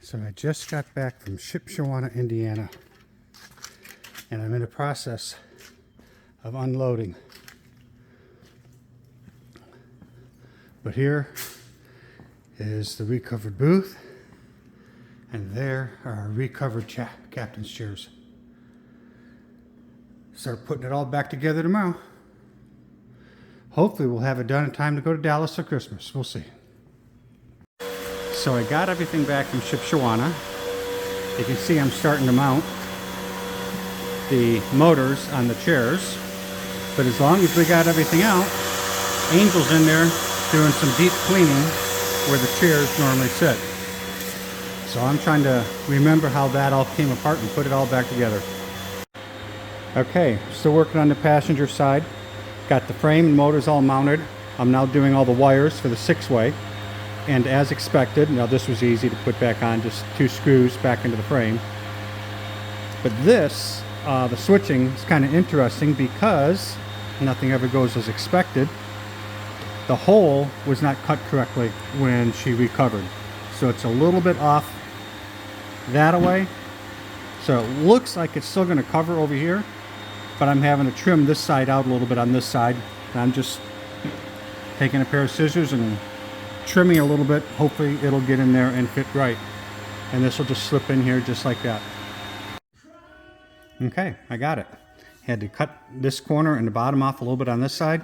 So I just got back from Shipshewana, Indiana, and I'm in the process of unloading. But here is the recovered booth, and there are our recovered captain's chairs. Start putting it all back together tomorrow. Hopefully we'll have it done in time to go to Dallas for Christmas. We'll see. So I got everything back from Shipshewana. You can see I'm starting to mount the motors on the chairs. But as long as we got everything out, Angel's in there doing some deep cleaning where the chairs normally sit. So I'm trying to remember how that all came apart and put it all back together. Okay, still working on the passenger side. Got the frame and motors all mounted. I'm now doing all the wires for the 6-way. And as expected, now this was easy to put back on, just 2 screws back into the frame. But this, the switching is kind of interesting because nothing ever goes as expected. The hole was not cut correctly when she recovered. So it's a little bit off that away. So it looks like it's still going to cover over here, but I'm having to trim this side out a little bit on this side. And I'm just taking a pair of scissors and trimming a little bit. Hopefully it'll get in there and fit right. And this will just slip in here just like that. Okay, I got it. Had to cut this corner and the bottom off a little bit on this side,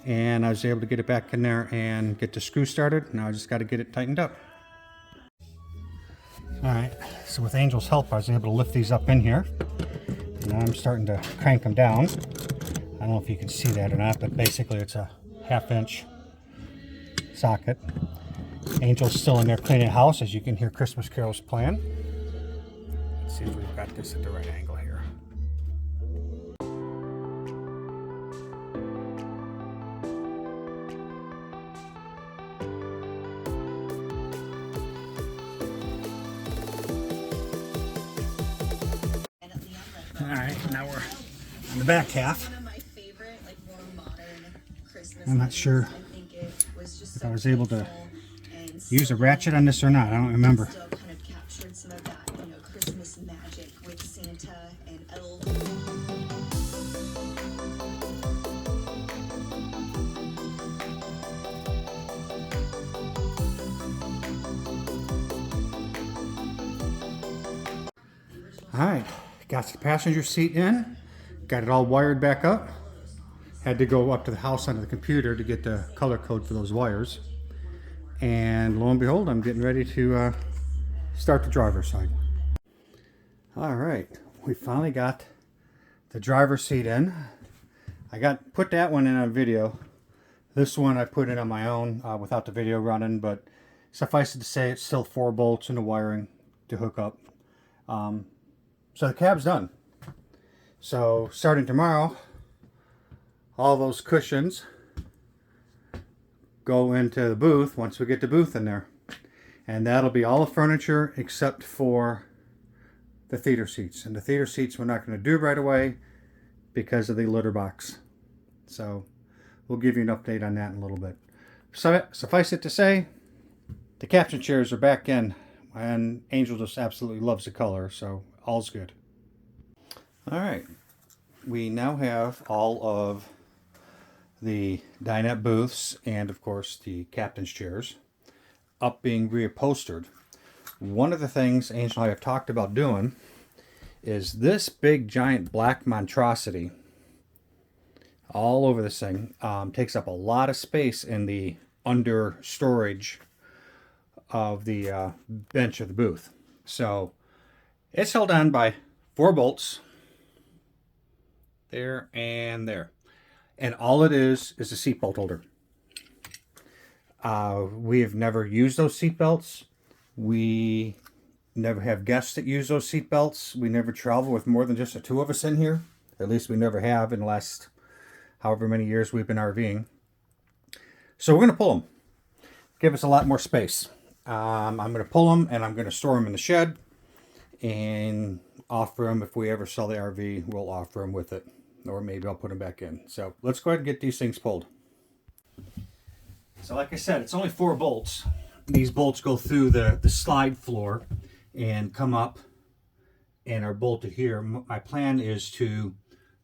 and I was able to get it back in there and get the screw started. Now I just got to get it tightened up. Alright, so with Angel's help I was able to lift these up in here. Now I'm starting to crank them down. I don't know if you can see that or not, but basically it's a 1/2 inch socket. Angel's still in there cleaning house, as you can hear Christmas carols playing. Let's see if we've got this at the right angle here. Alright, now we're on the back half. I'm not sure if I was able to use a ratchet on this or not. I don't remember. Still kind of captured some of that, Christmas magic with Santa and elves. Alright, got the passenger seat in, got it all wired back up. Had to go up to the house onto the computer to get the color code for those wires. And lo and behold, I'm getting ready to start the driver's side. Alright, we finally got the driver's seat in. I put that one in on video. This one I put in on my own without the video running, but suffice it to say it's still 4 bolts in the wiring to hook up. So the cab's done. So starting tomorrow, all those cushions go into the booth once we get the booth in there. And that'll be all the furniture except for the theater seats. And the theater seats we're not going to do right away because of the litter box. So we'll give you an update on that in a little bit. So suffice it to say, the captain chairs are back in, and Angel just absolutely loves the color, so all's good. Alright, we now have all of the dinette booths and of course the captain's chairs up being reupholstered. One of the things Angel and I have talked about doing is this big giant black monstrosity all over this thing takes up a lot of space in the under storage of the bench of the booth. So it's held on by 4 bolts there and there. And all it is a seatbelt holder. We have never used those seatbelts. We never have guests that use those seatbelts. We never travel with more than just the 2 of us in here. At least we never have in the last however many years we've been RVing. So we're going to pull them. Give us a lot more space. I'm going to pull them and I'm going to store them in the shed and offer them. If we ever sell the RV, we'll offer them with it. Or maybe I'll put them back in. So let's go ahead and get these things pulled. So like I said, it's only 4 bolts. These bolts go through the slide floor and come up and are bolted here. My plan is to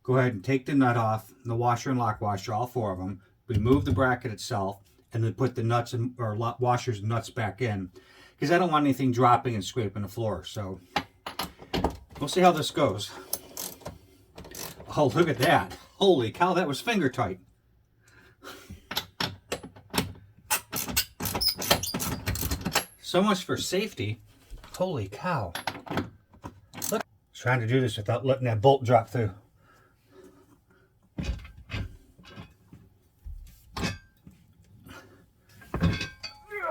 go ahead and take the nut off, the washer and lock washer, all four of them, remove the bracket itself, and then put the nuts and, or washers and nuts back in, because I don't want anything dropping and scraping the floor. So we'll see how this goes. Oh, look at that. Holy cow, that was finger tight. So much for safety. Holy cow. Look, trying to do this without letting that bolt drop through.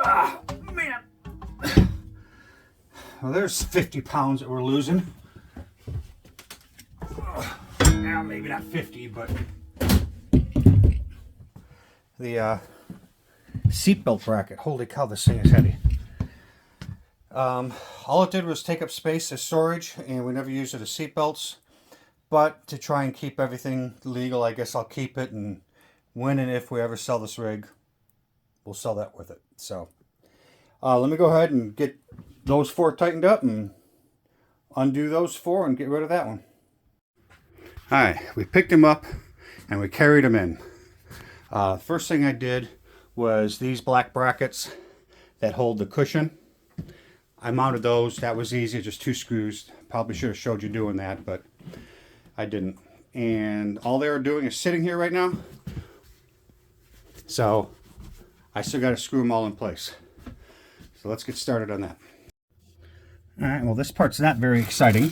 Ah, man. Well, there's 50 pounds that we're losing. Now, maybe not 50, but the seatbelt bracket. Holy cow, this thing is heavy. All it did was take up space as storage, and we never used it as seatbelts. But to try and keep everything legal, I guess I'll keep it, and when and if we ever sell this rig, we'll sell that with it. So let me go ahead and get those four tightened up and undo those four and get rid of that one. Alright, we picked him up and we carried him in. First thing I did was these black brackets that hold the cushion. I mounted those. That was easy, just 2 screws. Probably should have showed you doing that, but I didn't. And all they were doing is sitting here right now. So I still got to screw them all in place. So let's get started on that. Alright, well, this part's not very exciting.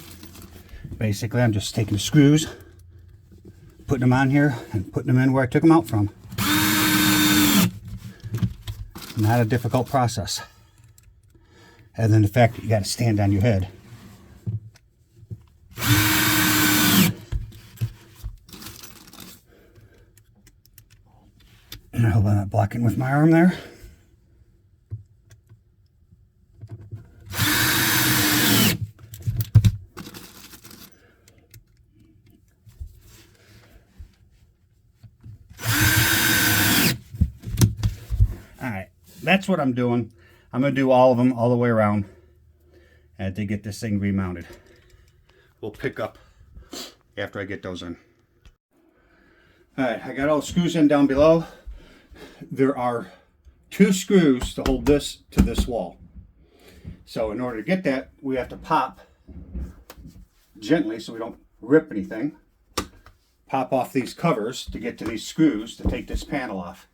Basically, I'm just taking the screws, putting them on here, and putting them in where I took them out from. Not a difficult process. And then the fact that you got to stand on your head. And I hope I'm not blocking with my arm there. Alright, that's what I'm doing. I'm going to do all of them all the way around to get this thing remounted. We'll pick up after I get those in. Alright, I got all the screws in down below. There are 2 screws to hold this to this wall. So in order to get that, we have to pop gently so we don't rip anything. Pop off these covers to get to these screws to take this panel off.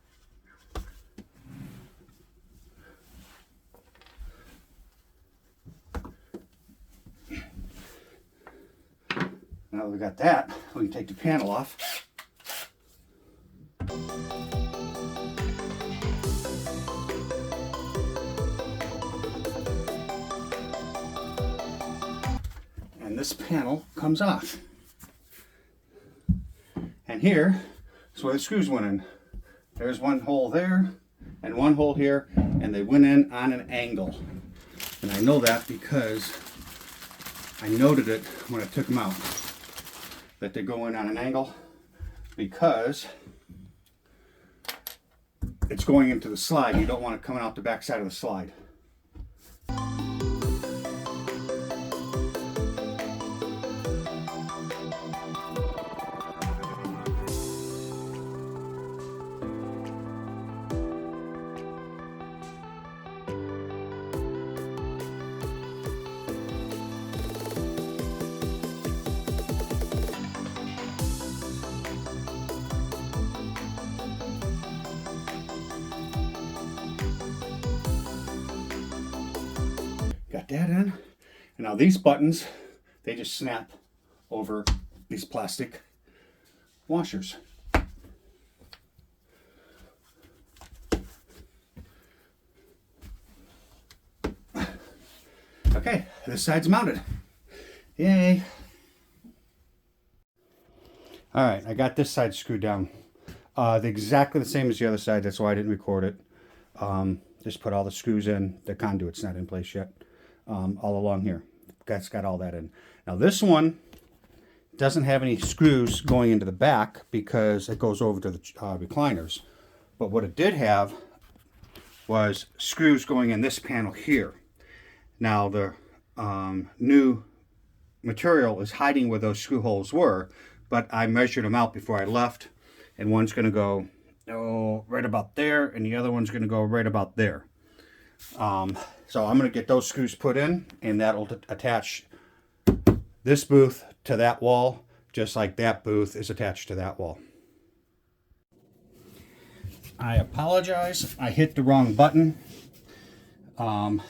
Now that we got that, we can take the panel off. And this panel comes off. And here is where the screws went in. There's one hole there and one hole here, and they went in on an angle. And I know that because I noted it when I took them out, that they go in on an angle, because it's going into the slide. You don't want it coming out the back side of the slide. Got that in. And now these buttons, they just snap over these plastic washers. Okay, this side's mounted. Yay. Alright, I got this side screwed down. Exactly the same as the other side, that's why I didn't record it. Just put all the screws in. The conduit's not in place yet. All along here. That's got all that in. Now this one doesn't have any screws going into the back because it goes over to the recliners. But what it did have was screws going in this panel here. Now the new material is hiding where those screw holes were, but I measured them out before I left, and one's going to go right about there, and the other one's going to go right about there. So I'm going to get those screws put in, and that'll attach this booth to that wall, just like that booth is attached to that wall. I apologize, I hit the wrong button while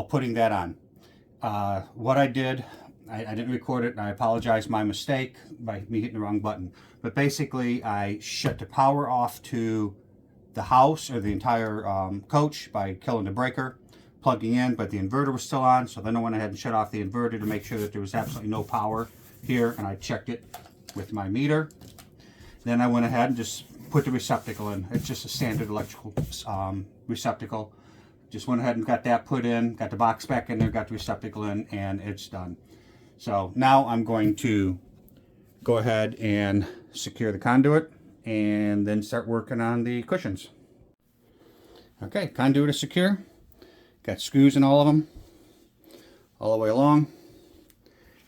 putting that on. What I did, I didn't record it, and I apologize, my mistake by me hitting the wrong button. But basically, I shut the power off to the house or the entire coach by killing the breaker, plugging in, but the inverter was still on. So then I went ahead and shut off the inverter to make sure that there was absolutely no power here, and I checked it with my meter. Then I went ahead and just put the receptacle in. It's just a standard electrical receptacle. Just went ahead and got that put in, got the box back in there, got the receptacle in, and it's done. So now I'm going to go ahead and secure the conduit and then start working on the cushions. Okay, conduit is secure. Got screws in all of them, all the way along.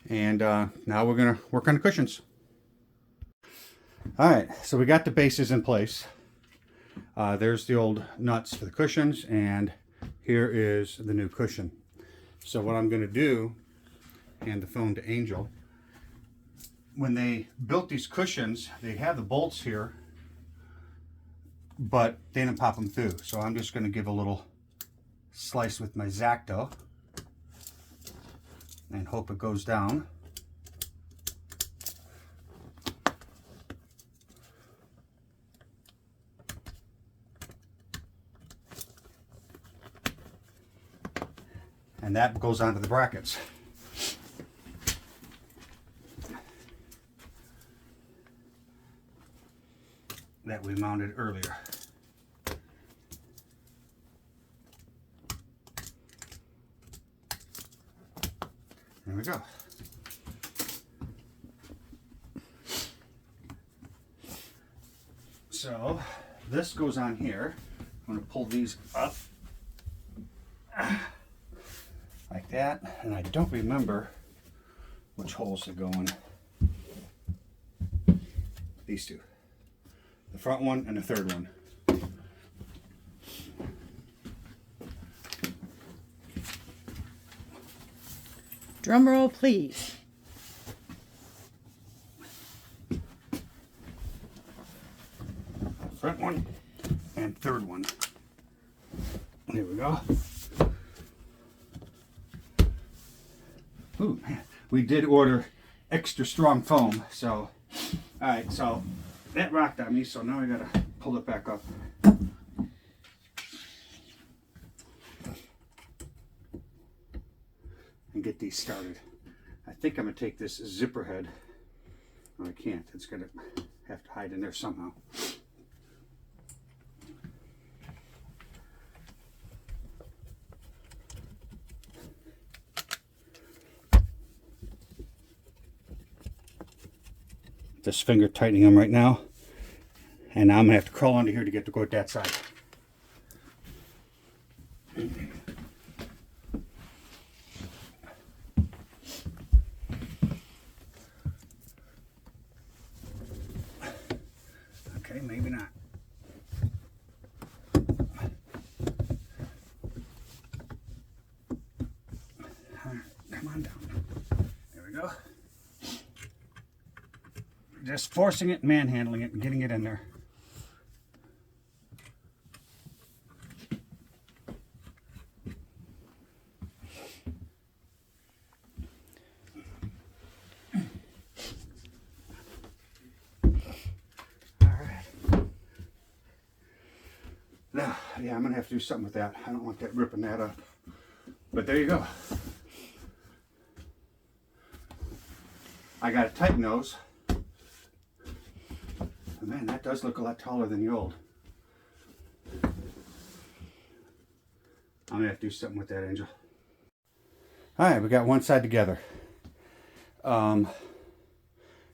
And now we're gonna work on the cushions. All right, so we got the bases in place. There's the old nuts for the cushions, and here is the new cushion. So what I'm gonna do, hand the phone to Angel. When they built these cushions, they had the bolts here, but they didn't pop them through. So I'm just gonna give a little slice with my X-Acto and hope it goes down. And that goes onto the brackets. That we mounted earlier. There we go. So this goes on here. I'm going to pull these up like that, and I don't remember which holes they go in. These two. The front one and the third one. Drum roll, please. Front one and third one. There we go. Ooh, man. We did order extra strong foam, so alright, so that rocked on me, so now I gotta pull it back up. And get these started. I think I'm gonna take this zipper head. No, I can't. It's gonna have to hide in there somehow. This finger tightening them right now, and now I'm gonna have to crawl under here to get to go at that side. Okay, maybe not. All right, come on down. There we go. Just forcing it, manhandling it, and getting it in there. All right. Now, yeah, I'm gonna have to do something with that. I don't want that ripping that up. But there you go. I gotta tighten those. Man, that does look a lot taller than the old. I'm gonna have to do something with that, Angel. All right, we got one side together. Got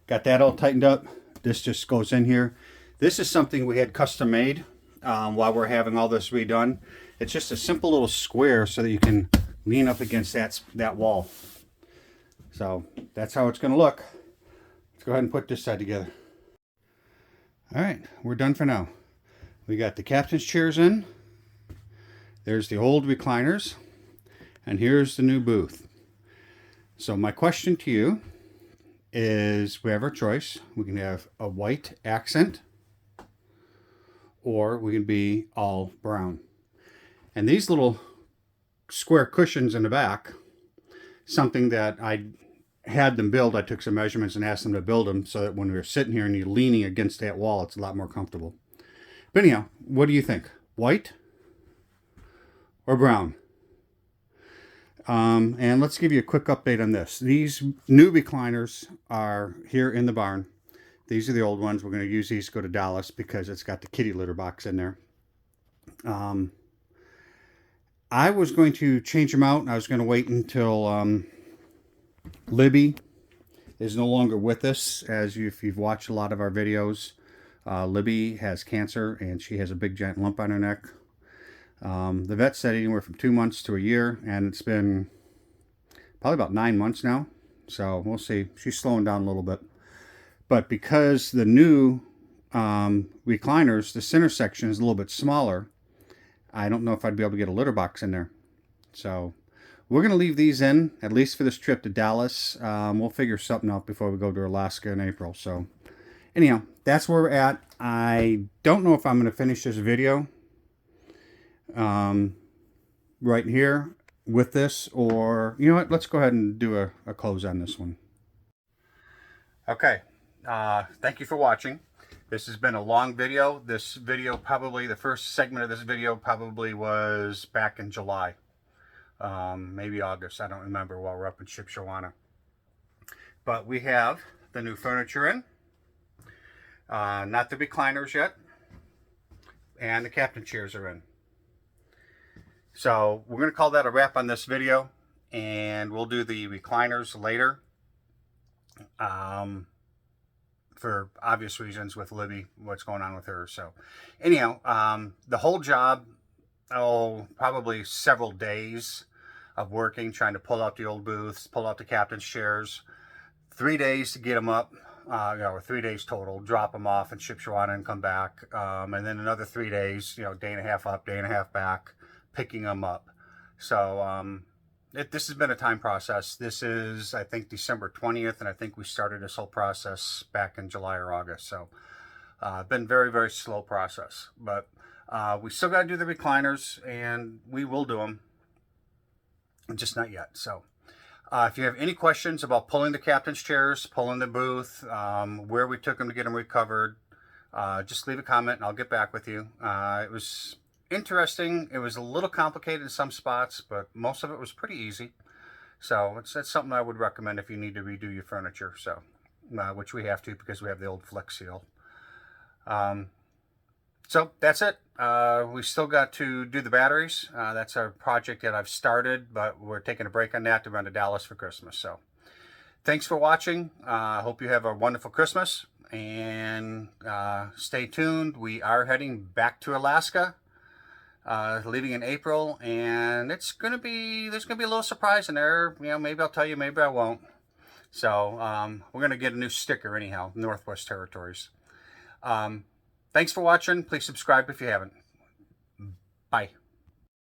that all tightened up. This just goes in here. This is something we had custom made while we're having all this redone. It's just a simple little square so that you can lean up against that wall. So that's how it's going to look. Let's go ahead and put this side together. All right, we're done for now. We got the captain's chairs in. There's the old recliners. And here's the new booth. So my question to you is, we have our choice. We can have a white accent, or we can be all brown. And these little square cushions in the back, something that I had them build. I took some measurements and asked them to build them so that when we were sitting here and you're leaning against that wall, it's a lot more comfortable. But anyhow, what do you think? White or brown? And let's give you a quick update on this. These new recliners are here in the barn. These are the old ones. We're going to use these to go to Dallas because it's got the kitty litter box in there. I was going to change them out, and I was going to wait until Libby is no longer with us. If you've watched a lot of our videos, Libby has cancer, and she has a big giant lump on her neck. The vet said anywhere from 2 months to a year, and it's been probably about 9 months now. So we'll see. She's slowing down a little bit. But because the new recliners, the center section is a little bit smaller, I don't know if I'd be able to get a litter box in there. So we're going to leave these in, at least for this trip to Dallas. We'll figure something out before we go to Alaska in April. So anyhow, that's where we're at. I don't know if I'm going to finish this video right here with this, or you know what, let's go ahead and do a close on this one. Okay, thank you for watching. This has been a long video. This video, probably the first segment of this video probably was back in July, maybe August, I don't remember, while we're up in Shipshawana. But we have the new furniture in, not the recliners yet, and the captain chairs are in. So we're going to call that a wrap on this video, and we'll do the recliners later, for obvious reasons with Libby, what's going on with her. So anyhow, the whole job, probably several days of working, trying to pull out the old booths, pull out the captain's chairs, 3 days to get them up, or 3 days total, drop them off in Shipshawana and come back, and then another 3 days, day and a half up, day and a half back, picking them up. So this has been a time process. This is, I think, December 20th, and I think we started this whole process back in July or August. So been very, very slow process, but we still got to do the recliners, and we will do them, just not yet. So if you have any questions about pulling the captain's chairs, pulling the booth, where we took them to get them recovered, just leave a comment and I'll get back with you. It was interesting. It was a little complicated in some spots, but most of it was pretty easy. So that's something I would recommend if you need to redo your furniture. So, which we have to, because we have the old FlexSteel. So that's it. We still got to do the batteries. That's our project that I've started, but we're taking a break on that to run to Dallas for Christmas. So thanks for watching. I hope you have a wonderful Christmas, and stay tuned. We are heading back to Alaska, leaving in April, and there's gonna be a little surprise in there. Maybe I'll tell you, maybe I won't. So we're gonna get a new sticker anyhow, Northwest Territories. Thanks for watching. Please subscribe if you haven't. Bye.